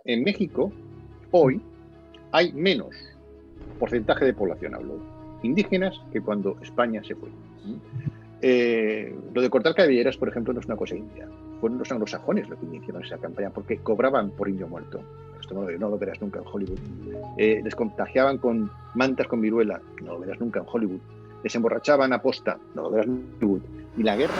en México, hoy, hay menos porcentaje de población, hablo, indígenas, que cuando España se fue. Lo de cortar cabelleras, por ejemplo, no es una cosa india. Fueron los anglosajones los que iniciaron esa campaña, porque cobraban por indio muerto. Esto no lo verás nunca en Hollywood. Les contagiaban con mantas con viruela, no lo verás nunca en Hollywood. Les emborrachaban a posta, no lo verás en Hollywood. Y la guerra...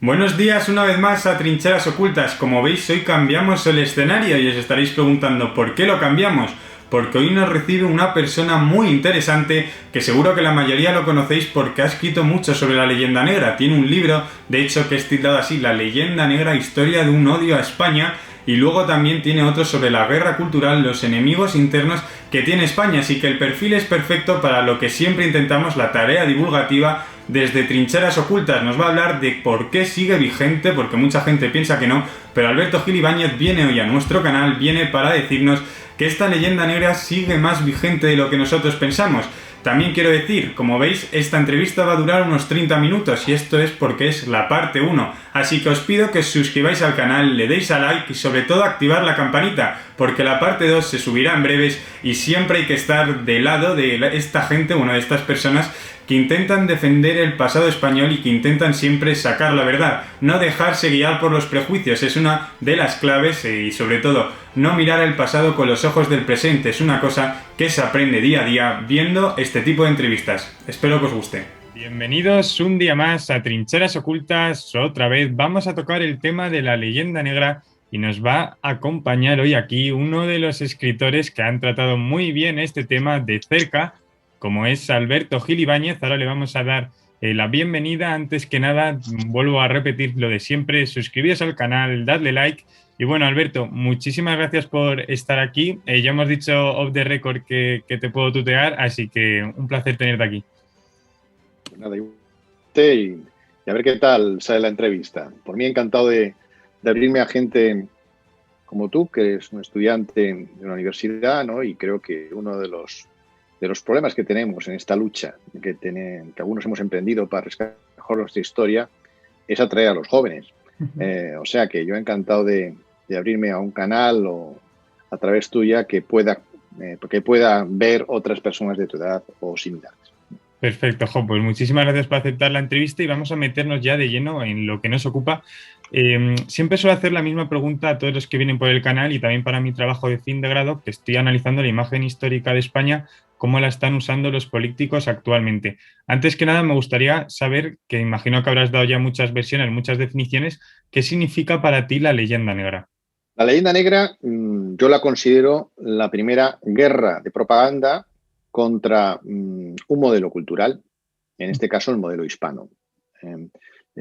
Buenos días una vez más a Trincheras Ocultas. Como veis, hoy cambiamos el escenario y os estaréis preguntando ¿por qué lo cambiamos? Porque hoy nos recibe una persona muy interesante que seguro que la mayoría lo conocéis porque ha escrito mucho sobre la leyenda negra. Tiene un libro, de hecho, que es titulado así, La leyenda negra, historia de un odio a España. Y luego también tiene otro sobre la guerra cultural, los enemigos internos que tiene España. Así que el perfil es perfecto para lo que siempre intentamos, la tarea divulgativa desde Trincheras Ocultas. Nos va a hablar de por qué sigue vigente, porque mucha gente piensa que no, pero Alberto Gil Ibáñez viene hoy a nuestro canal, viene para decirnos que esta leyenda negra sigue más vigente de lo que nosotros pensamos. También quiero decir, como veis, esta entrevista va a durar unos 30 minutos y esto es porque es la parte 1. Así que os pido que os suscribáis al canal, le deis a like y sobre todo activar la campanita, porque la parte 2 se subirá en breves y siempre hay que estar del lado de esta gente, de estas personas que intentan defender el pasado español y que intentan siempre sacar la verdad. No dejarse guiar por los prejuicios es una de las claves y sobre todo no mirar el pasado con los ojos del presente. Es una cosa que se aprende día a día viendo este tipo de entrevistas. Espero que os guste. Bienvenidos un día más a Trincheras Ocultas. Otra vez vamos a tocar el tema de la leyenda negra y nos va a acompañar hoy aquí uno de los escritores que han tratado muy bien este tema de cerca, como es Alberto Gil Ibáñez. Ahora le vamos a dar la bienvenida. Antes que nada, vuelvo a repetir lo de siempre, suscribiros al canal, dadle like. Y bueno, Alberto, muchísimas gracias por estar aquí. Ya hemos dicho off the record que te puedo tutear, así que un placer tenerte aquí. Nada, y a ver qué tal sale la entrevista. Por mí encantado de abrirme a gente como tú, que eres un estudiante de una universidad, ¿no? Y creo que uno de los problemas que tenemos en esta lucha que algunos hemos emprendido para rescatar mejor nuestra historia es atraer a los jóvenes. O sea que yo encantado de abrirme a un canal o a través tuya que pueda ver otras personas de tu edad o similares. Perfecto, Jo, pues muchísimas gracias por aceptar la entrevista y vamos a meternos ya de lleno en lo que nos ocupa. Siempre suelo hacer la misma pregunta a todos los que vienen por el canal y también para mi trabajo de fin de grado, que estoy analizando la imagen histórica de España, cómo la están usando los políticos actualmente. Antes que nada, me gustaría saber, que imagino que habrás dado ya muchas versiones, muchas definiciones, ¿qué significa para ti la leyenda negra? La leyenda negra yo la considero la primera guerra de propaganda contra un modelo cultural, en este caso el modelo hispano.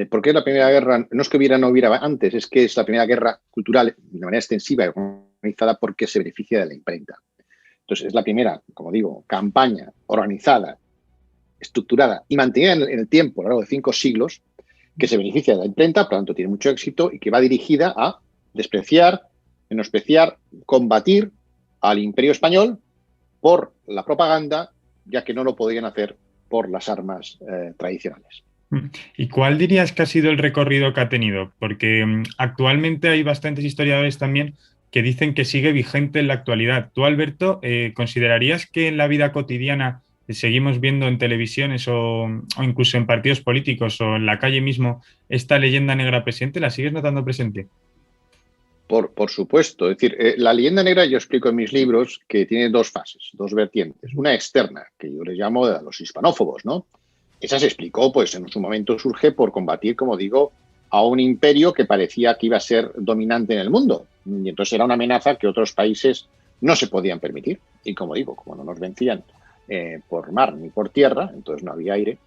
¿Por qué la primera guerra? No es que no hubiera antes, es que es la primera guerra cultural de manera extensiva y organizada porque se beneficia de la imprenta. Entonces, es la primera, como digo, campaña organizada, estructurada y mantenida en el tiempo, a lo largo de 5 siglos, que se beneficia de la imprenta, por lo tanto tiene mucho éxito y que va dirigida a despreciar, menospreciar, combatir al Imperio Español por la propaganda, ya que no lo podían hacer por las armas tradicionales. ¿Y cuál dirías que ha sido el recorrido que ha tenido? Porque actualmente hay bastantes historiadores también que dicen que sigue vigente en la actualidad. ¿Tú, Alberto, considerarías que en la vida cotidiana seguimos viendo en televisiones o incluso en partidos políticos o en la calle mismo esta leyenda negra presente? ¿La sigues notando presente? Por supuesto. Es decir, la leyenda negra yo explico en mis libros que tiene 2 fases, 2 vertientes. Una externa, que yo le llamo a los hispanófobos, ¿no? Esa se explicó, pues en su momento surge por combatir, como digo, a un imperio que parecía que iba a ser dominante en el mundo. Y entonces era una amenaza que otros países no se podían permitir. Y como digo, como no nos vencían por mar ni por tierra, entonces no había aire,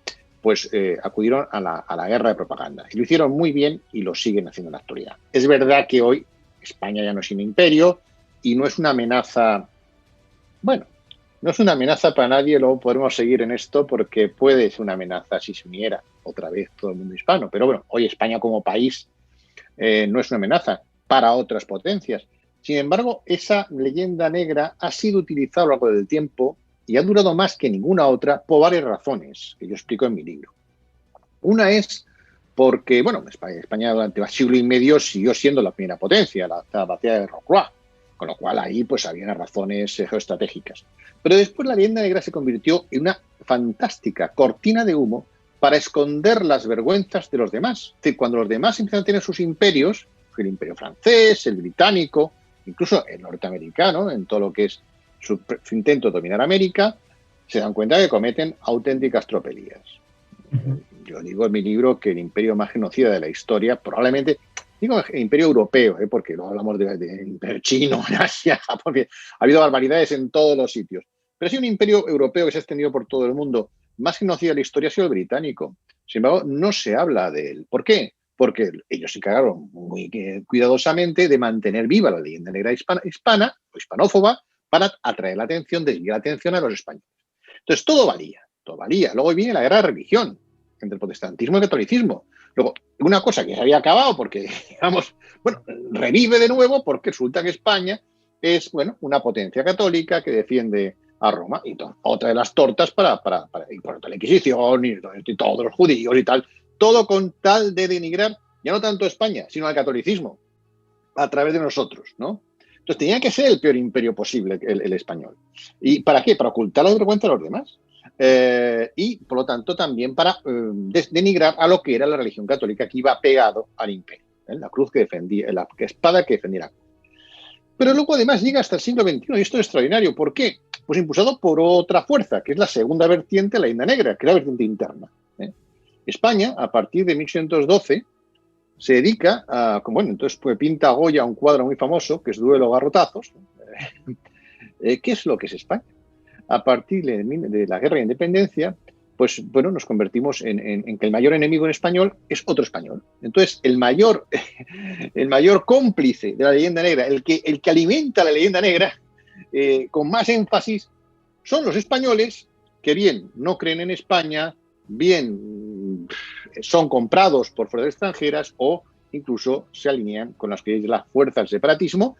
pues acudieron a la guerra de propaganda. Y lo hicieron muy bien y lo siguen haciendo en la actualidad. Es verdad que hoy España ya no es un imperio y no es una amenaza, bueno, no es una amenaza para nadie, luego podremos seguir en esto porque puede ser una amenaza si se uniera otra vez todo el mundo hispano. Pero bueno, hoy España como país no es una amenaza para otras potencias, Sin embargo, esa leyenda negra ha sido utilizada a lo largo del tiempo y ha durado más que ninguna otra por varias razones que yo explico en mi libro. Una es porque, bueno, España durante un siglo y medio siguió siendo la primera potencia, la batalla de Rocroi, con lo cual ahí pues había unas razones geoestratégicas. Pero después la leyenda negra se convirtió en una fantástica cortina de humo para esconder las vergüenzas de los demás. Es decir, cuando los demás empiezan a tener sus imperios, el imperio francés, el británico, incluso el norteamericano, en todo lo que es su intento de dominar América, se dan cuenta que cometen auténticas tropelías. Uh-huh. Yo digo en mi libro que el imperio más genocida de la historia, probablemente, digo el imperio europeo, porque no hablamos de imperio chino, en Asia, porque ha habido barbaridades en todos los sitios. Pero sí un imperio europeo que se ha extendido por todo el mundo, más genocida de la historia ha sido el británico. Sin embargo, no se habla de él. ¿Por qué? Porque ellos se encargaron muy cuidadosamente de mantener viva la leyenda negra hispana o hispanófoba para atraer la atención, desviar la atención a los españoles. Entonces, todo valía. Luego viene la guerra de religión entre el protestantismo y el catolicismo. Luego, una cosa que se había acabado porque, digamos, bueno, revive de nuevo porque resulta que España es, bueno, una potencia católica que defiende a Roma y otra de las tortas para y por la Inquisición y todos los judíos y tal, todo con tal de denigrar ya no tanto a España, sino al catolicismo a través de nosotros, ¿no? Entonces tenía que ser el peor imperio posible el español. ¿Y para qué? Para ocultar la vergüenza a los demás. Y por lo tanto también para denigrar a lo que era la religión católica que iba pegado al imperio, la cruz que defendía, la espada que defendía la cruz. Pero luego además llega hasta el siglo XXI y esto es extraordinario. ¿Por qué? Pues impulsado por otra fuerza, que es la segunda vertiente, la leyenda negra, que es la vertiente interna. España, a partir de 1812, se dedica a, bueno, entonces pues, pinta Goya un cuadro muy famoso, que es Duelo Garrotazos. ¿Qué es lo que es España? A partir de la guerra de independencia, pues bueno, nos convertimos en que el mayor enemigo en español es otro español. Entonces, el mayor cómplice de la leyenda negra, el que alimenta la leyenda negra, con más énfasis, son los españoles que bien no creen en España, bien son comprados por fuerzas extranjeras o incluso se alinean con las que es la fuerza del separatismo,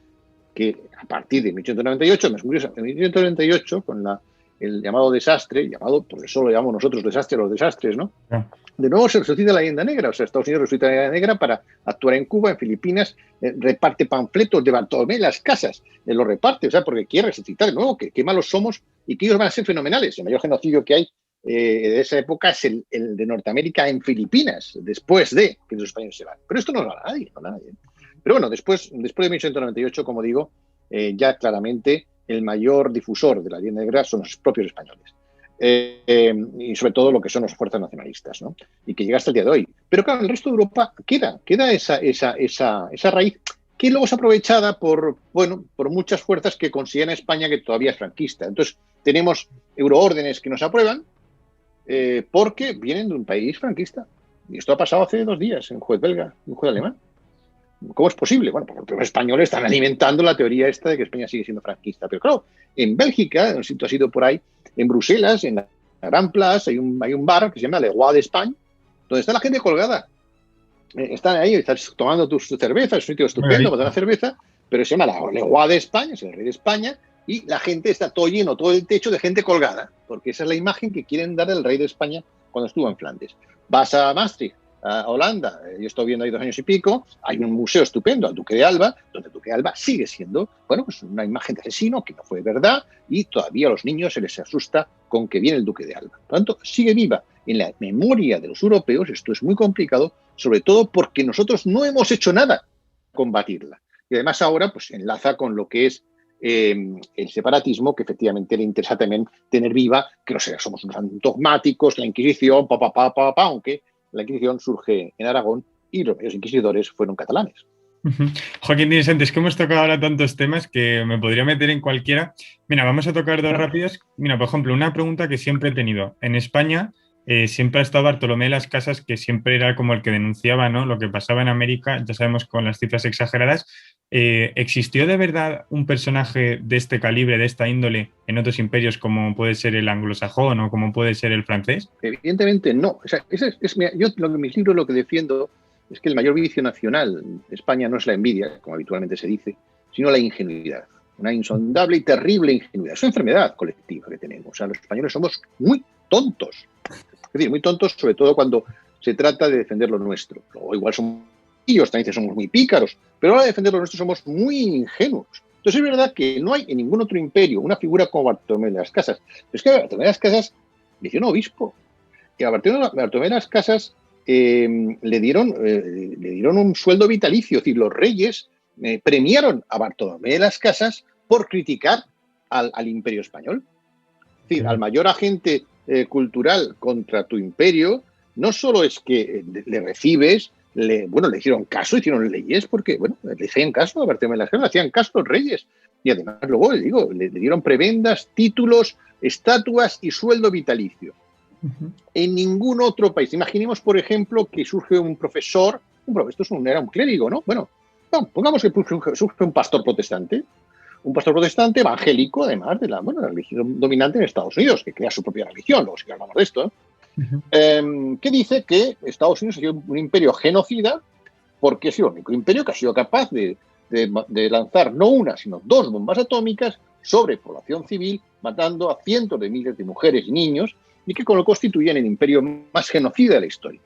que a partir de 1898, con el llamado desastre, por eso lo llamamos nosotros desastre a los desastres, ¿no? De nuevo se resucita la leyenda negra, o sea, Estados Unidos resucita la leyenda negra para actuar en Cuba, en Filipinas, reparte panfletos de Bartolomé en las casas, los reparte, o sea, porque quiere resucitar de nuevo, que malos somos y que ellos van a ser fenomenales. El mayor genocidio que hay de esa época es el de Norteamérica en Filipinas, después de que los españoles se van. Pero esto no lo hará nadie, Pero bueno, después de 1898, como digo, ya claramente el mayor difusor de la leyenda negra son los propios españoles. Y sobre todo lo que son las fuerzas nacionalistas, ¿no? Y que llega hasta el día de hoy. Pero claro, en el resto de Europa queda esa raíz que luego es aprovechada por muchas fuerzas que consideran a España que todavía es franquista. Entonces, tenemos euroórdenes que nos aprueban porque vienen de un país franquista. Y esto ha pasado hace 2 días en un juez belga, un juez alemán. ¿Cómo es posible? Bueno, porque los españoles están alimentando la teoría esta de que España sigue siendo franquista. Pero claro, en Bélgica, no sé si tú has ido por ahí, en Bruselas, en la Gran Place, hay un bar que se llama Le Roi d'Espagne, donde está la gente colgada. Están ahí, estás tomando tu cerveza, es un sitio estupendo para la cerveza, pero se llama Le Roi d'Espagne, es el rey de España, y la gente está todo lleno, todo el techo de gente colgada, porque esa es la imagen que quieren dar del rey de España cuando estuvo en Flandes. Vas a Maastricht, a Holanda, yo estoy viendo ahí 2 años y pico, hay un museo estupendo al Duque de Alba, donde el Duque de Alba sigue siendo, pues una imagen de asesino que no fue verdad y todavía a los niños se les asusta con que viene el Duque de Alba. Por lo tanto, sigue viva en la memoria de los europeos. Esto es muy complicado, sobre todo porque nosotros no hemos hecho nada para combatirla. Y además ahora pues enlaza con lo que es el separatismo, que efectivamente le interesa también tener viva, que no sé, somos unos dogmáticos, la Inquisición, aunque la Inquisición surge en Aragón y los primeros inquisidores fueron catalanes. Joaquín, tienes antes que hemos tocado ahora tantos temas que me podría meter en cualquiera. Mira, vamos a tocar 2 rápidos. Mira, por ejemplo, una pregunta que siempre he tenido. En España siempre ha estado Bartolomé de las Casas, que siempre era como el que denunciaba, ¿no?, lo que pasaba en América, ya sabemos con las cifras exageradas. ¿Existió de verdad un personaje de este calibre, de esta índole, en otros imperios como puede ser el anglosajón o como puede ser el francés? Evidentemente no. O sea, yo en mis libros lo que defiendo es que el mayor vicio nacional de España no es la envidia, como habitualmente se dice, sino la ingenuidad. Una insondable y terrible ingenuidad. Es una enfermedad colectiva que tenemos. O sea, los españoles somos muy tontos. Es decir, muy tontos, sobre todo cuando se trata de defender lo nuestro. O igual somos ellos, también somos muy pícaros, pero a la hora de defender lo nuestro somos muy ingenuos. Entonces es verdad que no hay en ningún otro imperio una figura como Bartolomé de las Casas. Pero es que Bartolomé de las Casas le hicieron obispo. Y a Bartolomé de las Casas le dieron un sueldo vitalicio. Es decir, los reyes premiaron a Bartolomé de las Casas por criticar al imperio español. Es decir, al mayor agente cultural contra tu imperio, no solo es que le recibes, le hicieron caso, hicieron leyes, porque le hacían caso a Bartolomé de las Casas, le hacían caso a los reyes. Y además luego, le dieron prebendas, títulos, estatuas y sueldo vitalicio. En ningún otro país. Imaginemos, por ejemplo, que surge un profesor, era un clérigo, ¿no? Bueno, pongamos que surge un pastor protestante evangélico, además de la religión dominante en Estados Unidos, que crea su propia religión, luego si hablamos de esto, que dice que Estados Unidos ha sido un imperio genocida porque ha sido el único imperio que ha sido capaz de lanzar no una, sino 2 bombas atómicas sobre población civil, matando a cientos de miles de mujeres y niños, y que lo constituyen el imperio más genocida de la historia.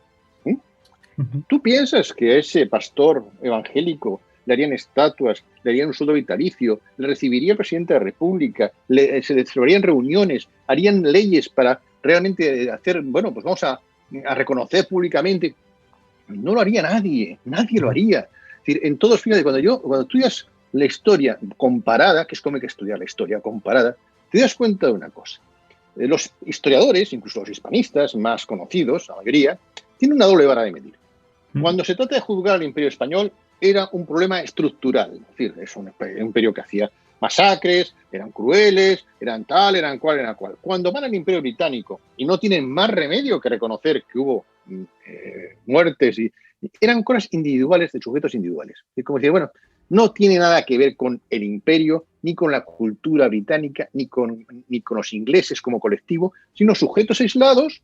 ¿Tú piensas que a ese pastor evangélico le harían estatuas, le harían un sueldo vitalicio, le recibiría el presidente de la República, se celebrarían reuniones, harían leyes para realmente hacer, pues vamos a reconocer públicamente? No lo haría nadie lo haría. Es decir, en todos, fíjate, cuando estudias la historia comparada, que es como hay que estudiar la historia comparada, te das cuenta de una cosa. Los historiadores, incluso los hispanistas más conocidos, la mayoría, tienen una doble vara de medir. Cuando se trata de juzgar al Imperio Español, era un problema estructural. Es decir, es un imperio que hacía masacres, eran crueles, eran tal, eran cual, eran cual. Cuando van al Imperio Británico y no tienen más remedio que reconocer que hubo muertes, y eran cosas individuales de sujetos individuales. Es como decir, no tiene nada que ver con el imperio, ni con la cultura británica, ni con los ingleses como colectivo, sino sujetos aislados,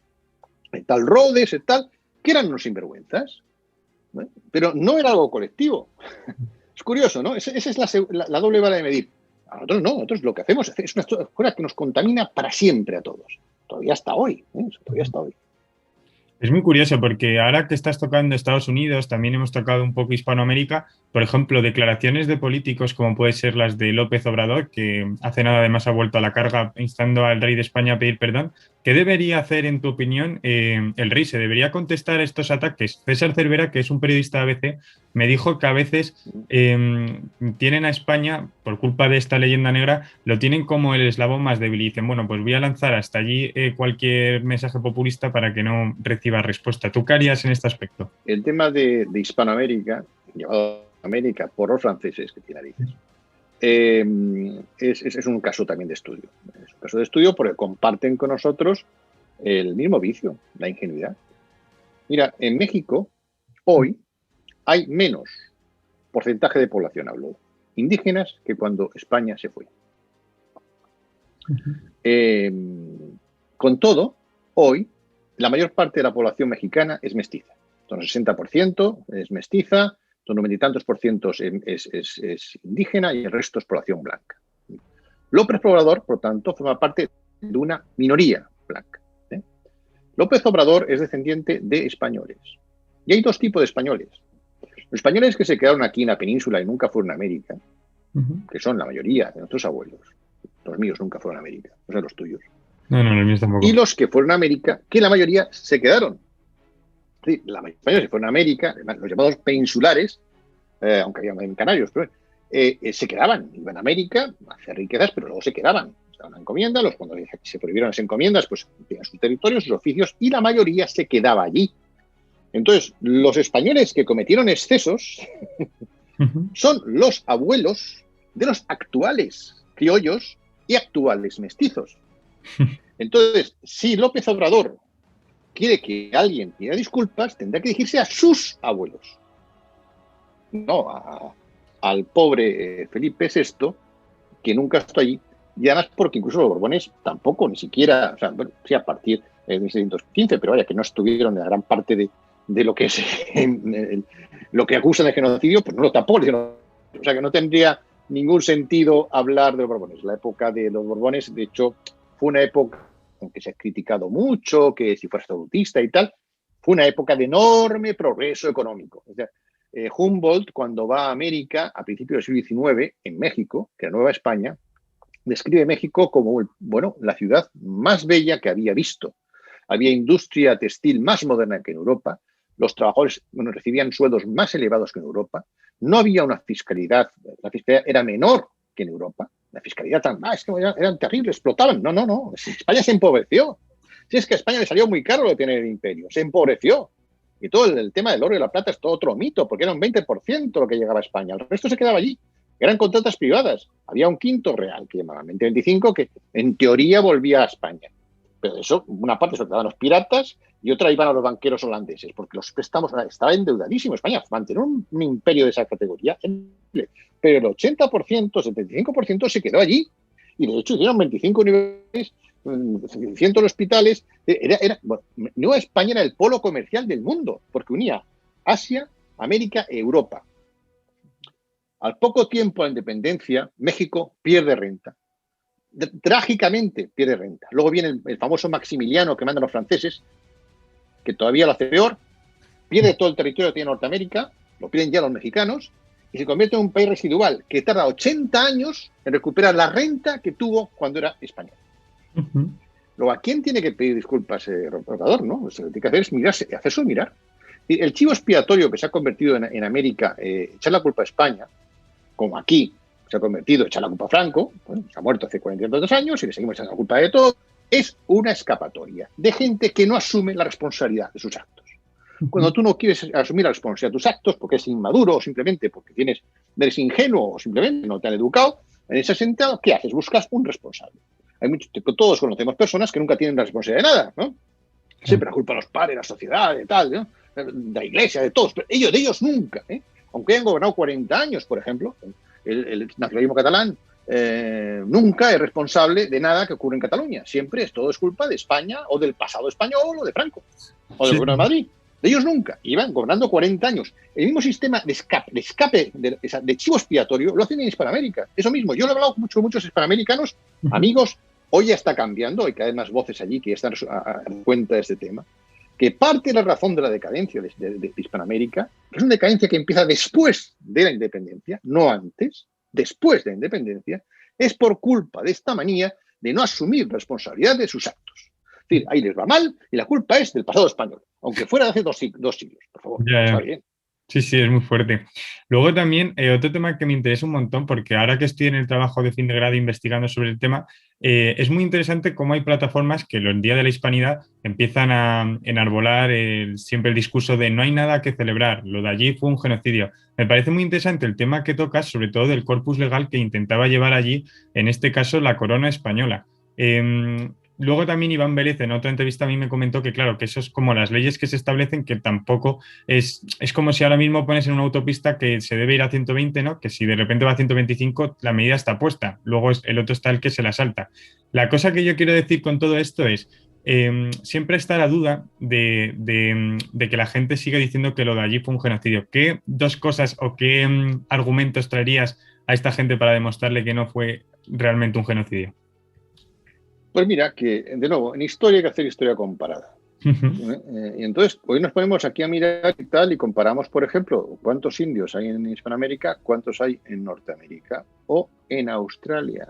tal Rhodes, tal, que eran unos sinvergüenzas. Pero no era algo colectivo. Es curioso, ¿no? Esa es la doble vara de medir. A nosotros no, nosotros lo que hacemos es una cosa que nos contamina para siempre a todos. Todavía hasta hoy. Todavía hasta hoy. Es muy curioso porque ahora que estás tocando Estados Unidos, también hemos tocado un poco Hispanoamérica. Por ejemplo, declaraciones de políticos como puede ser las de López Obrador, que hace nada además ha vuelto a la carga instando al rey de España a pedir perdón. ¿Qué debería hacer, en tu opinión, el rey? ¿Se debería contestar a estos ataques? César Cervera, que es un periodista de ABC, me dijo que a veces tienen a España, por culpa de esta leyenda negra, lo tienen como el eslabón más débil y dicen, pues voy a lanzar hasta allí cualquier mensaje populista para que no reciba respuesta. ¿Tú qué harías en este aspecto? El tema de Hispanoamérica, llevado a América por los franceses, que tiene narices, es un caso también de estudio. Es un caso de estudio porque comparten con nosotros el mismo vicio, la ingenuidad. Mira, en México, hoy, hay menos porcentaje de población, hablo, indígenas, que cuando España se fue. Con todo, hoy, la mayor parte de la población mexicana es mestiza. El 60% es mestiza, el 90 y tantos por ciento es indígena y el resto es población blanca. López Obrador, por tanto, forma parte de una minoría blanca. López Obrador es descendiente de españoles. Y hay 2 tipos de españoles. Los españoles que se quedaron aquí en la península y nunca fueron a América, que son la mayoría de nuestros abuelos. Los míos nunca fueron a América, no son los tuyos. No, los míos tampoco. Y los que fueron a América, que la mayoría se quedaron. Sí, la mayoría españoles que fueron a América, los llamados peninsulares, aunque había en Canarios, pero se quedaban, iban a América a hacer riquezas, pero luego se quedaban. Estaban en encomienda, cuando se prohibieron las encomiendas, pues tenían sus territorios, sus oficios, y la mayoría se quedaba allí. Entonces, los españoles que cometieron excesos son los abuelos de los actuales criollos y actuales mestizos. Entonces, si López Obrador quiere que alguien pida disculpas, tendrá que dirigirse a sus abuelos, no al pobre Felipe VI, que nunca estuvo allí, y además porque incluso los Borbones tampoco, ni siquiera, sí a partir de 1615, pero vaya, que no estuvieron en la gran parte de lo que es lo que acusan de genocidio, pues no, tampoco. O sea, que no tendría ningún sentido hablar de los Borbones. La época de los Borbones, de hecho, fue una época en que se ha criticado mucho, que si fuera absolutista y tal, fue una época de enorme progreso económico. O sea, Humboldt, cuando va a América, a principios del siglo XIX, en México, que era Nueva España, describe México como, bueno, la ciudad más bella que había visto. Había industria textil más moderna que en Europa, los trabajadores recibían sueldos más elevados que en Europa, no había una fiscalidad, la fiscalidad era menor que en Europa, la fiscalidad es que eran terribles, explotaban. No, España se empobreció. Si es que a España le salió muy caro lo de tener el imperio, se empobreció. Y todo el tema del oro y la plata es todo otro mito, porque era un 20% lo que llegaba a España, el resto se quedaba allí. Eran contratas privadas. Había un quinto real, que llamaban 20-25, que en teoría volvía a España. Pero eso, una parte se lo quedaban los piratas y otra iban a los banqueros holandeses, porque los préstamos estaba endeudadísimo. España mantener un imperio de esa categoría, pero el 80%, 75% se quedó allí. Y de hecho hicieron 25 universidades, cientos de hospitales. Bueno, Nueva España era el polo comercial del mundo, porque unía Asia, América e Europa. Al poco tiempo de la independencia, México pierde renta. Trágicamente pierde renta. Luego viene el famoso Maximiliano que mandan los franceses, que todavía lo hace peor, pierde todo el territorio que tiene Norteamérica, lo pierden ya los mexicanos, y se convierte en un país residual que tarda 80 años en recuperar la renta que tuvo cuando era español. Luego, ¿a quién tiene que pedir disculpas, Robador? ¿No? Lo que tiene que hacer es mirarse, hacerse mirar. El chivo expiatorio que se ha convertido en América, echar la culpa a España, como aquí se ha convertido, echar la culpa a Franco, bueno, se ha muerto hace 42 años y le seguimos echando la culpa de todo, es una escapatoria de gente que no asume la responsabilidad de sus actos. Cuando tú no quieres asumir la responsabilidad de tus actos porque es inmaduro o simplemente porque eres ingenuo o simplemente no te han educado, en ese sentido, ¿qué haces? Buscas un responsable. Todos conocemos personas que nunca tienen la responsabilidad de nada, ¿no? Siempre la culpa a los padres, la sociedad, de tal, ¿no? De la iglesia, de todos, pero de ellos nunca, ¿eh? Aunque hayan gobernado 40 años, por ejemplo, el nacionalismo catalán nunca es responsable de nada que ocurre en Cataluña. Siempre todo es culpa de España o del pasado español o de Franco o del gobierno de Madrid. De ellos nunca. Iban gobernando 40 años. El mismo sistema de escape de chivo expiatorio lo hacen en Hispanoamérica. Eso mismo. Yo lo he hablado con muchos hispanoamericanos, amigos. Hoy ya está cambiando. Hay cada vez más voces allí que ya están a cuenta de este tema. Que parte de la razón de la decadencia de Hispanoamérica es una decadencia que empieza después de la independencia, no antes, después de la independencia, es por culpa de esta manía de no asumir responsabilidad de sus actos. Es decir, ahí les va mal y la culpa es del pasado español, aunque fuera de hace dos siglos, por favor. Ya. Está bien. Sí, es muy fuerte. Luego también, otro tema que me interesa un montón, porque ahora que estoy en el trabajo de fin de grado investigando sobre el tema, es muy interesante cómo hay plataformas que el Día de la Hispanidad empiezan a enarbolar siempre el discurso de no hay nada que celebrar, lo de allí fue un genocidio. Me parece muy interesante el tema que tocas, sobre todo del corpus legal que intentaba llevar allí, en este caso, la corona española. Luego también Iván Vélez en otra entrevista a mí me comentó que claro, que eso es como las leyes que se establecen, que tampoco es como si ahora mismo pones en una autopista que se debe ir a 120, ¿no? Que si de repente va a 125 la medida está puesta, luego el otro está el que se la salta. La cosa que yo quiero decir con todo esto es, siempre está la duda de que la gente siga diciendo que lo de allí fue un genocidio. ¿Qué dos cosas o qué argumentos traerías a esta gente para demostrarle que no fue realmente un genocidio? Pues mira, que de nuevo, en historia hay que hacer historia comparada. Y entonces, hoy nos ponemos aquí a mirar y tal, y comparamos, por ejemplo, cuántos indios hay en Hispanoamérica, cuántos hay en Norteamérica o en Australia.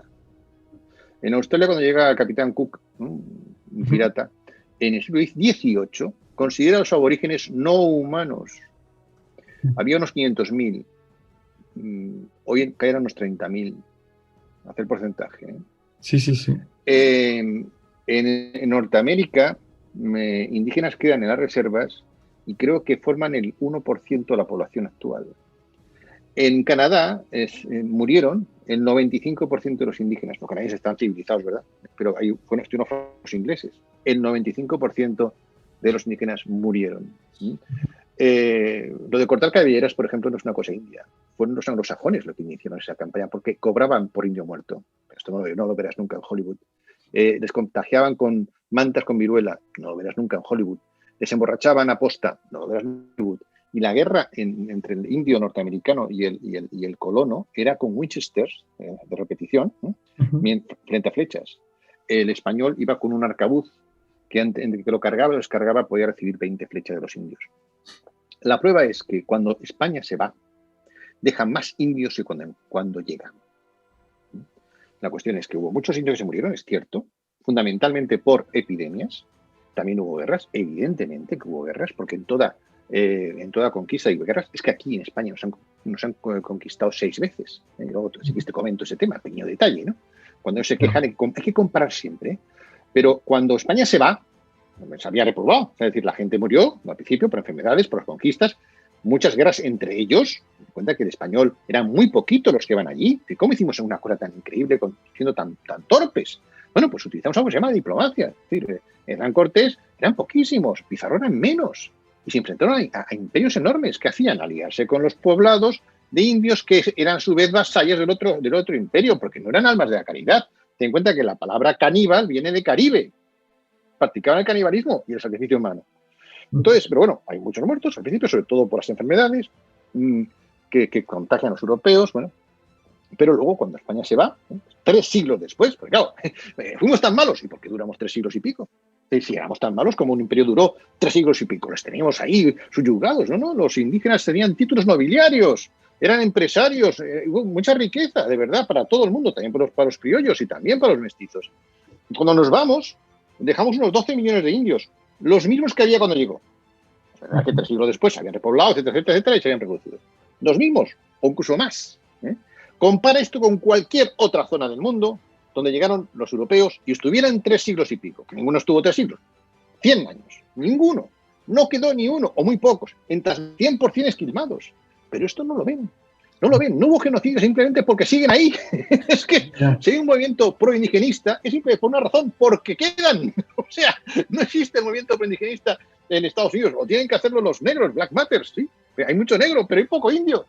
En Australia, cuando llega el capitán Cook, un pirata, en el siglo XVIII, considera a los aborígenes no humanos. Había unos 500.000. Hoy cayeron unos 30.000. Hacer porcentaje, ¿eh? Sí. En Norteamérica, indígenas quedan en las reservas y creo que forman el 1% de la población actual. En Canadá murieron el 95% de los indígenas. Los canadienses están civilizados, ¿verdad? Pero fueron los ingleses. El 95% de los indígenas murieron. Lo de cortar cabelleras, por ejemplo, no es una cosa india. Fueron los anglosajones los que iniciaron esa campaña porque cobraban por indio muerto. Esto no lo verás nunca en Hollywood. Les contagiaban con mantas con viruela. No lo verás nunca en Hollywood. Les emborrachaban a posta. No lo verás en Hollywood. Y la guerra entre el indio norteamericano y el colono era con Winchesters, de repetición, frente a flechas. El español iba con un arcabuz que entre que lo cargaba o descargaba podía recibir 20 flechas de los indios. La prueba es que cuando España se va, dejan más indios que cuando llegan. La cuestión es que hubo muchos indios que se murieron, es cierto, fundamentalmente por epidemias. También hubo guerras, evidentemente que hubo guerras, porque en toda conquista hay guerras. Es que aquí en España nos han conquistado 6 veces. Luego, si quieres te comento ese tema, pequeño detalle, ¿no? Cuando se quejan, hay que comparar siempre, ¿eh? Pero cuando España se va, se había repoblado. Es decir, la gente murió al principio por enfermedades, por las conquistas, muchas guerras entre ellos. Me cuenta que el español eran muy poquitos los que van allí. ¿Cómo hicimos una cosa tan increíble siendo tan torpes? Bueno, pues utilizamos algo que se llama diplomacia. Es decir, Hernán Cortés eran poquísimos, Pizarro eran menos. Y se enfrentaron a imperios enormes. ¿Qué hacían? Aliarse con los poblados de indios que eran a su vez vasallos del otro imperio, porque no eran almas de la caridad. Ten en cuenta que la palabra caníbal viene de Caribe. Practicaban el canibalismo y el sacrificio humano. Entonces, pero bueno, hay muchos muertos al principio, sobre todo por las enfermedades que contagian a los europeos, bueno. Pero luego, cuando España se va, 3 siglos después, porque claro, fuimos tan malos, ¿y por qué duramos 3 siglos y pico? Si éramos tan malos como un imperio duró 3 siglos y pico, los teníamos ahí subyugados, ¿no? Los indígenas tenían títulos nobiliarios, eran empresarios, hubo mucha riqueza, de verdad, para todo el mundo, también para los criollos y también para los mestizos. Y cuando nos vamos, dejamos unos 12 millones de indios, los mismos que había cuando llegó. O sea, que 3 siglos después se habían repoblado, etcétera, etcétera, etcétera, y se habían reducido. Los mismos, o incluso más. Compara esto con cualquier otra zona del mundo donde llegaron los europeos y estuvieran 3 siglos y pico, que ninguno estuvo 3 siglos, 100 años, ninguno, no quedó ni uno, o muy pocos, entre 100% esquilmados. Pero esto no lo ven, no hubo genocidio simplemente porque siguen ahí. Es que si hay un movimiento proindigenista, es simplemente por una razón, porque quedan. O sea, no existe el movimiento proindigenista en Estados Unidos, o tienen que hacerlo los negros, Black Matters, sí, hay mucho negro, pero hay poco indio,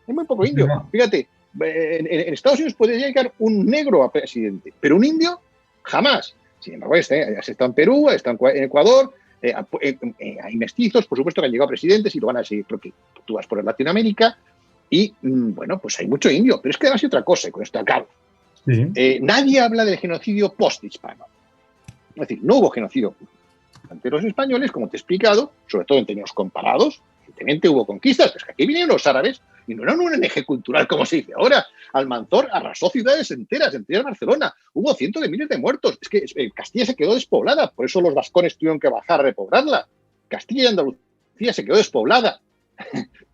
Fíjate, en Estados Unidos puede llegar un negro a presidente, pero un indio, jamás. Sin embargo, has estado en Perú, has estado en Ecuador, hay mestizos, por supuesto, que han llegado a presidentes y lo van a seguir, porque tú vas por Latinoamérica y, bueno, pues hay mucho indio. Pero es que además hay otra cosa, y con esto acabo. Sí. Nadie habla del genocidio post-hispano. Es decir, no hubo genocidio ante los españoles, como te he explicado, sobre todo en términos comparados. Evidentemente hubo conquistas, pero es que aquí vinieron los árabes y no eran un eje cultural como se dice ahora. Almanzor arrasó ciudades enteras, entre Barcelona. Hubo cientos de miles de muertos. Es que Castilla se quedó despoblada, por eso los vascones tuvieron que bajar a repoblarla. Castilla y Andalucía se quedó despoblada.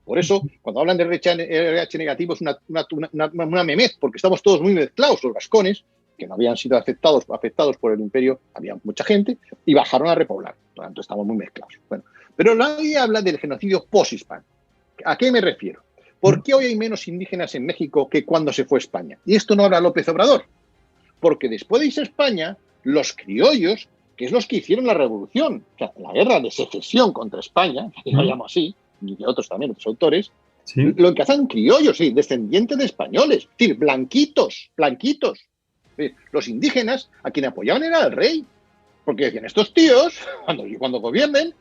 Por eso, cuando hablan de RH negativo, es una memez, porque estamos todos muy mezclados. Los vascones, que no habían sido afectados por el imperio, había mucha gente, y bajaron a repoblar. Por lo tanto, estamos muy mezclados. Bueno, pero nadie habla del genocidio post-hispano. ¿A qué me refiero? ¿Por qué hoy hay menos indígenas en México que cuando se fue España? Y esto no habla López Obrador. Porque después de irse a España, los criollos, que es los que hicieron la revolución, o sea, la guerra de secesión contra España, que lo llamo así, y de otros también, otros autores, ¿sí? Lo que hacen criollos, sí, descendientes de españoles, es decir, blanquitos. Los indígenas, a quien apoyaban era el rey. Porque decían, estos tíos, cuando gobiernen,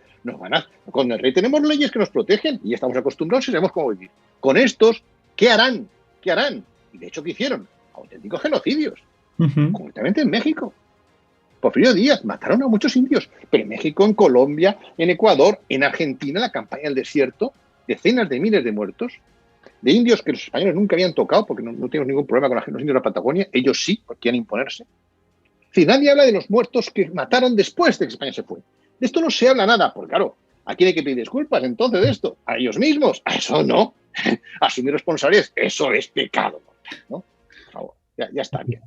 con el rey tenemos leyes que nos protegen y estamos acostumbrados y sabemos cómo vivir. Con estos, ¿qué harán? Y de hecho, ¿qué hicieron? Auténticos genocidios. Concretamente en México. Porfirio Díaz, mataron a muchos indios. Pero en México, en Colombia, en Ecuador, en Argentina, la campaña del desierto, decenas de miles de muertos, de indios que los españoles nunca habían tocado, porque no tenemos ningún problema con los indios de la Patagonia, ellos sí, porque querían imponerse. Es decir, nadie habla de los muertos que mataron después de que España se fue. De esto no se habla nada, porque claro, ¿a quién hay que pedir disculpas entonces de esto? ¿A ellos mismos? A eso no. Asumir responsabilidades, eso es pecado, ¿no? Por favor, ya está bien.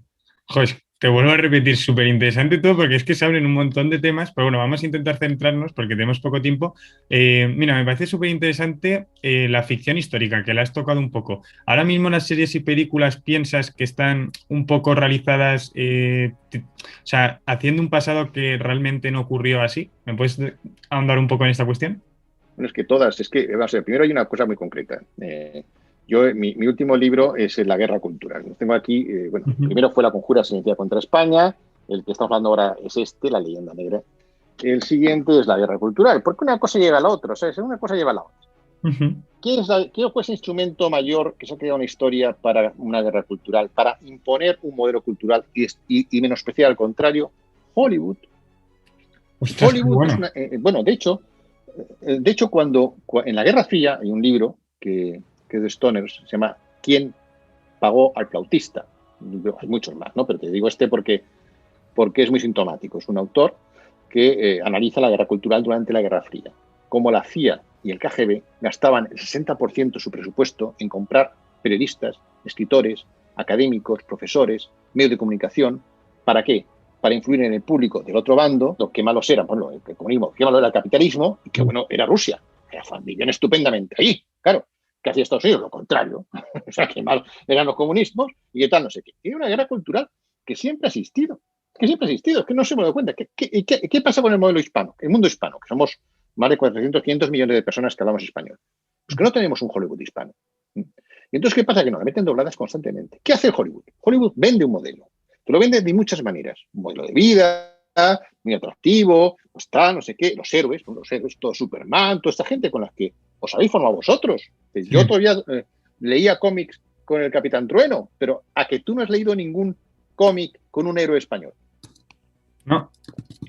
Joder, te vuelvo a repetir, súper interesante todo, porque es que se abren un montón de temas, pero bueno, vamos a intentar centrarnos porque tenemos poco tiempo. Mira, me parece súper interesante la ficción histórica, que la has tocado un poco. Ahora mismo las series y películas piensas que están un poco realizadas, o sea, haciendo un pasado que realmente no ocurrió así. ¿Me puedes ahondar un poco en esta cuestión? Bueno, es que todas, primero hay una cosa muy concreta. Mi último libro es La Guerra Cultural. Tengo aquí, primero fue La Conjura Silenciada contra España, el que estamos hablando ahora es La Leyenda Negra. El siguiente es La Guerra Cultural, porque una cosa lleva a la otra, o sea, una cosa lleva a la otra. Ujú. ¿Qué fue ese instrumento mayor que se ha creado una historia para una guerra cultural, para imponer un modelo cultural y menospreciar al contrario? Hollywood. Ostras, qué Hollywood es bueno. una. Bueno, de hecho, en la Guerra Fría hay un libro que es de Stoners, se llama ¿Quién pagó al flautista? Hay muchos más, ¿no? Pero te digo este porque es muy sintomático. Es un autor que analiza la guerra cultural durante la Guerra Fría. Cómo la CIA y el KGB gastaban el 60% de su presupuesto en comprar periodistas, escritores, académicos, profesores, medios de comunicación. ¿Para qué? Para influir en el público del otro bando, lo que malos eran, bueno, el comunismo, qué malo era el capitalismo y qué bueno era Rusia. Que vivían estupendamente ahí, claro. Que hacía Estados Unidos lo contrario. O sea, qué mal eran los comunismos y qué tal, no sé qué. Y una guerra cultural que siempre ha existido. Que siempre ha existido, es que no se me da cuenta. ¿Qué pasa con el modelo hispano? El mundo hispano, que somos más de 400, 500 millones de personas que hablamos español. Pues que no tenemos un Hollywood hispano. Y entonces, ¿qué pasa? Que nos meten dobladas constantemente. ¿Qué hace Hollywood? Hollywood vende un modelo. Te lo vende de muchas maneras. Un modelo de vida, muy atractivo, pues está, no sé qué, los héroes, todo Superman, toda esta gente con la que os habéis formado vosotros. Yo Sí. todavía leía cómics con el Capitán Trueno, pero a que tú no has leído ningún cómic con un héroe español. No,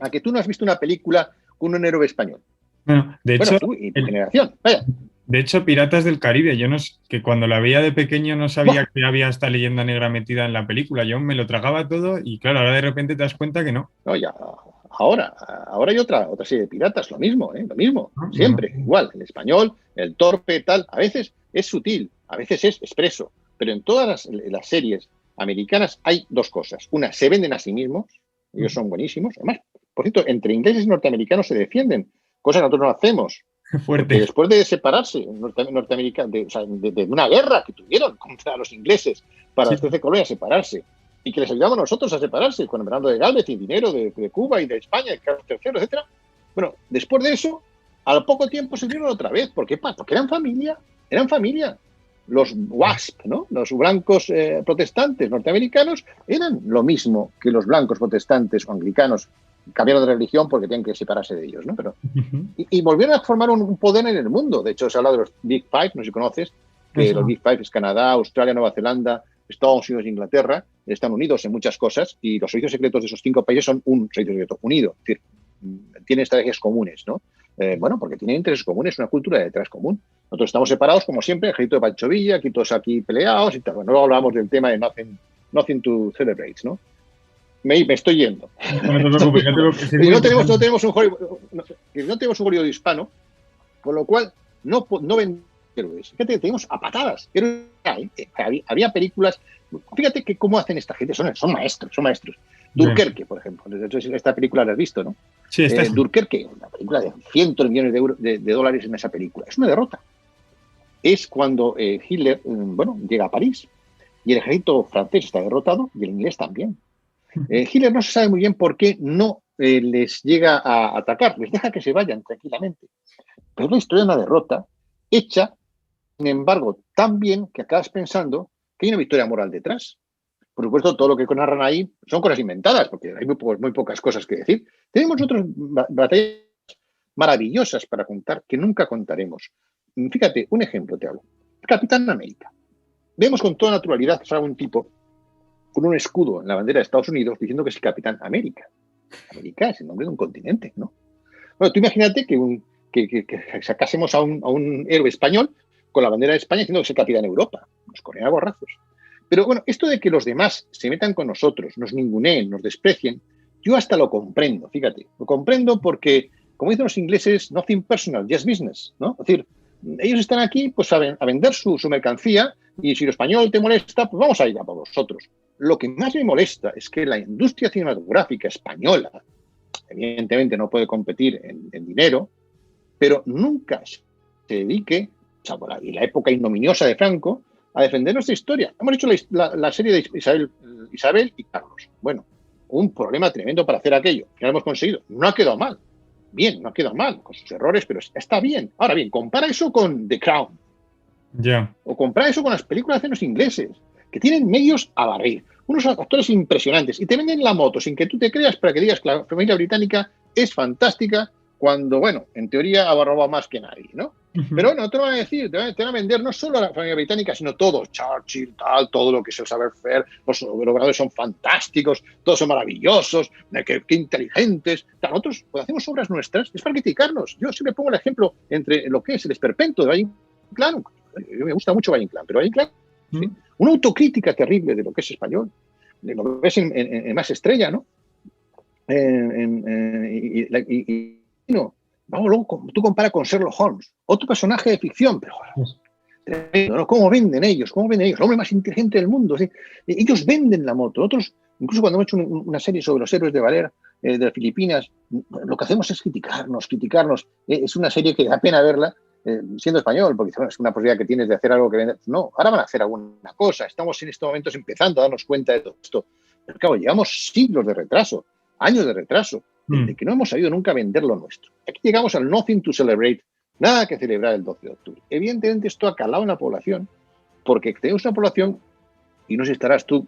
A que tú no has visto una película con un héroe español. bueno, de Bueno, hecho, tú y tu generación, vaya. de hecho, Piratas del Caribe, yo no, que cuando la veía de pequeño no ¡Buah! sabía que había esta leyenda negra metida en la película. Yo me lo tragaba todo y claro, ahora de repente te das cuenta que no. No, ya, ahora hay otra serie de piratas, lo mismo, lo mismo, No, no, siempre, igual, el español, el torpe, tal, a veces es sutil, a veces es expreso, pero en todas las series americanas hay dos cosas. Una, se venden a sí mismos, ellos son buenísimos, además, por cierto, entre ingleses y norteamericanos se defienden, cosa que nosotros no hacemos. Porque fuerte. después de separarse, Norteamérica, de una guerra que tuvieron contra los ingleses para Sí. las 13 colonias separarse, y que les ayudamos nosotros a separarse, con Fernando de Gálvez y dinero de Cuba y de España, de Carlos III, etcétera. Bueno, después de eso, al poco tiempo se unieron otra vez. ¿Por qué? Porque eran familia, eran familia. Los WASP, ¿no? Los blancos protestantes norteamericanos, eran lo mismo que los blancos protestantes o anglicanos. Cambiaron de religión porque tenían que separarse de ellos, ¿no? Pero y volvieron a formar un poder en el mundo. De hecho, se habla de los Big Five, no sé si conoces, que los Eso. Big Five es Canadá, Australia, Nueva Zelanda, Estados Unidos e Inglaterra. Están unidos en muchas cosas y los servicios secretos de esos 5 países son un servicio secreto unido. Es decir, tienen estrategias comunes, ¿no? Bueno, porque tienen intereses comunes, una cultura detrás común. Nosotros estamos separados, como siempre, el ejército de Pancho Villa, aquí todos aquí peleados y tal. Bueno, luego hablamos del tema de nothing to celebrate, ¿no? Me estoy yendo. No, no te preocupes, no te preocupes, es Y muy no interesante. tenemos un Hollywood hispano, con lo cual no ven héroes. Fíjate, tenemos a patadas. Había películas. Fíjate que cómo hacen esta gente. Son maestros, son maestros. Dunkerque, por ejemplo. Esta película la has visto, ¿no? Sí, esta sí. Dunkerque, una película de cientos de millones de dólares en esa película. Es una derrota. Es cuando Hitler, llega a París y el ejército francés está derrotado y el inglés también. Hitler no se sabe muy bien por qué no les llega a atacar, les deja que se vayan tranquilamente. Pero la historia de una derrota hecha, sin embargo, tan bien que acabas pensando que hay una victoria moral detrás. Por supuesto, todo lo que narran ahí son cosas inventadas, porque hay muy pocas cosas que decir. Tenemos otras batallas maravillosas para contar que nunca contaremos. Fíjate, un ejemplo te hago. Capitán América. Vemos con toda naturalidad que sale un tipo con un escudo en la bandera de Estados Unidos diciendo que es el Capitán América. América es el nombre de un continente, ¿no? Bueno, tú imagínate que sacásemos a un héroe español con la bandera de España diciendo que es el Capitán Europa. Nos corren a borrazos. Pero bueno, esto de que los demás se metan con nosotros, nos ninguneen, nos desprecien, yo hasta lo comprendo, fíjate. Lo comprendo porque, como dicen los ingleses, nothing personal, just business, ¿no? Es decir, ellos están aquí pues a vender su mercancía y si lo español te molesta, pues vamos a ir a por vosotros. Lo que más me molesta es que la industria cinematográfica española, evidentemente no puede competir en dinero, pero nunca se dedique, salvo la época ignominiosa de Franco, a defender nuestra historia. Hemos hecho la serie de Isabel y Carlos. Bueno, un problema tremendo para hacer aquello. Ya lo hemos conseguido. No ha quedado mal. Bien, no ha quedado mal, con sus errores, pero está bien. Ahora bien, compara eso con The Crown. Ya. O compara eso con las películas de los ingleses, que tienen medios a barrer. Unos actores impresionantes. Y te venden la moto sin que tú te creas para que digas que la familia británica es fantástica cuando, bueno, en teoría ha robado más que nadie, ¿no? Pero bueno, te van a decir, te van a vender no solo a la familia británica, sino todo, Churchill, tal, todo lo que es el saber-faire, los oradores son fantásticos, todos son maravillosos, qué inteligentes. Tal, nosotros, cuando hacemos obras nuestras, es para criticarnos. Yo siempre pongo el ejemplo entre lo que es el esperpento de Valle Inclán. Me gusta mucho Valle Inclán, pero Valle Inclán, ¿sí? Una autocrítica terrible de lo que es español. Lo ves en Más Estrella, ¿no? No, vamos, luego tú comparas con Sherlock Holmes, otro personaje de ficción, pero tremendo, ¿no? ¿Cómo venden ellos? El hombre más inteligente del mundo, ¿sí? Ellos venden la moto. Nosotros, incluso cuando hemos hecho una serie sobre los héroes de Valera, de las Filipinas, lo que hacemos es criticarnos. Es una serie que da pena verla, siendo español, porque bueno, es una posibilidad que tienes de hacer algo que vende. No, ahora van a hacer alguna cosa. Estamos en estos momentos empezando a darnos cuenta de todo esto. Pero claro, llevamos siglos de retraso, años de retraso, de que no hemos sabido nunca vender lo nuestro. Aquí llegamos al nothing to celebrate, nada que celebrar el 12 de octubre. Evidentemente esto ha calado en la población, porque tenemos una población, y no sé si estarás tú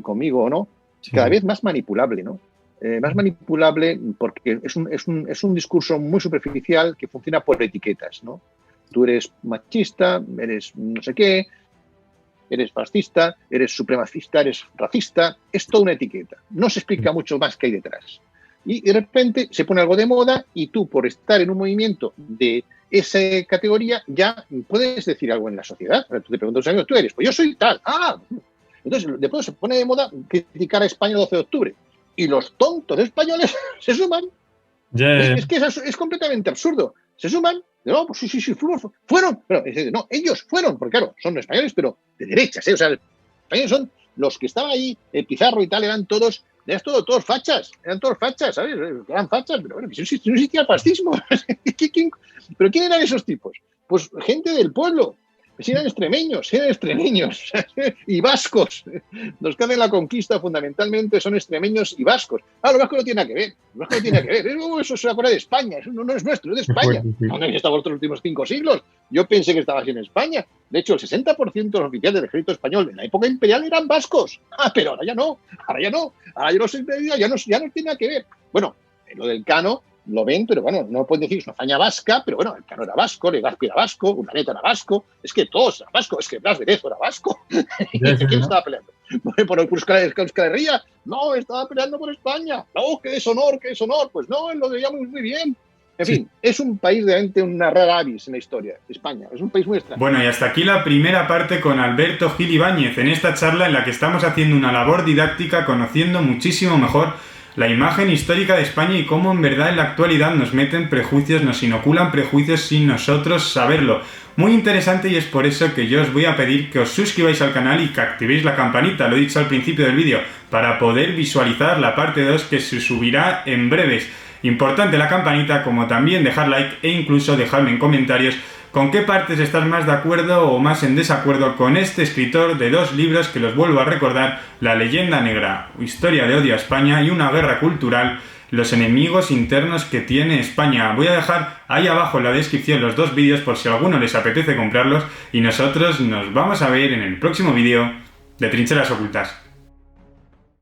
conmigo o no, cada vez más manipulable, ¿no? Más manipulable porque es un discurso muy superficial que funciona por etiquetas, ¿no? Tú eres machista, eres no sé qué, eres fascista, eres supremacista, eres racista, es toda una etiqueta. No se explica mucho más que hay detrás. Y de repente se pone algo de moda y tú, por estar en un movimiento de esa categoría, ya puedes decir algo en la sociedad. Tú te preguntas, amigos, tú eres, pues yo soy tal. Entonces, después se pone de moda criticar a España el 12 de octubre. Y los tontos españoles se suman. Es que es completamente absurdo. Se suman. No, pues sí, fueron. Pero, no, ellos fueron, porque claro, son españoles, pero de derechas, ¿eh? O sea, los españoles son los que estaban ahí, Pizarro y tal, eran todos fachas, ¿sabes? Eran fachas, pero bueno, no existía el fascismo. ¿Pero quién eran esos tipos? Pues gente del pueblo. Pues eran extremeños y vascos. Los que hacen la conquista fundamentalmente son extremeños y vascos. Los vascos no tienen nada que ver. Eso se acuerda de España, eso no es nuestro, es de España. ¿Dónde habéis estado los últimos 5 siglos? Yo pensé que estaba así en España. De hecho, el 60% de los oficiales del ejército español en la época imperial eran vascos. Pero ahora ya no. Ahora ya no tiene nada que ver. Bueno, lo del Cano lo ven, pero bueno, no pueden decir es una faña vasca, pero bueno, el Cano era vasco, Legazpi era vasco, Urdaneta era vasco, es que todos eran vascos, es que Blas de Lezo era vasco. ¿Quién estaba peleando? ¿Por Euskal Herria? No, estaba peleando por España. No, qué deshonor. Pues no, lo veíamos muy bien. En fin, es un país realmente una rara avis en la historia, España. Es un país muy extraño. Bueno, y hasta aquí la primera parte con Alberto Gil Ibáñez, en esta charla en la que estamos haciendo una labor didáctica, conociendo muchísimo mejor la imagen histórica de España y cómo en verdad en la actualidad nos meten prejuicios, nos inoculan prejuicios sin nosotros saberlo. Muy interesante, y es por eso que yo os voy a pedir que os suscribáis al canal y que activéis la campanita, lo he dicho al principio del vídeo, para poder visualizar la parte 2 que se subirá en breves. Importante la campanita, como también dejar like e incluso dejarme en comentarios con qué partes estás más de acuerdo o más en desacuerdo con este escritor de 2 libros que los vuelvo a recordar: La leyenda negra, historia de odio a España, y Una guerra cultural, los enemigos internos que tiene España. Voy a dejar ahí abajo en la descripción los 2 vídeos por si a alguno les apetece comprarlos, y nosotros nos vamos a ver en el próximo vídeo de Trincheras Ocultas.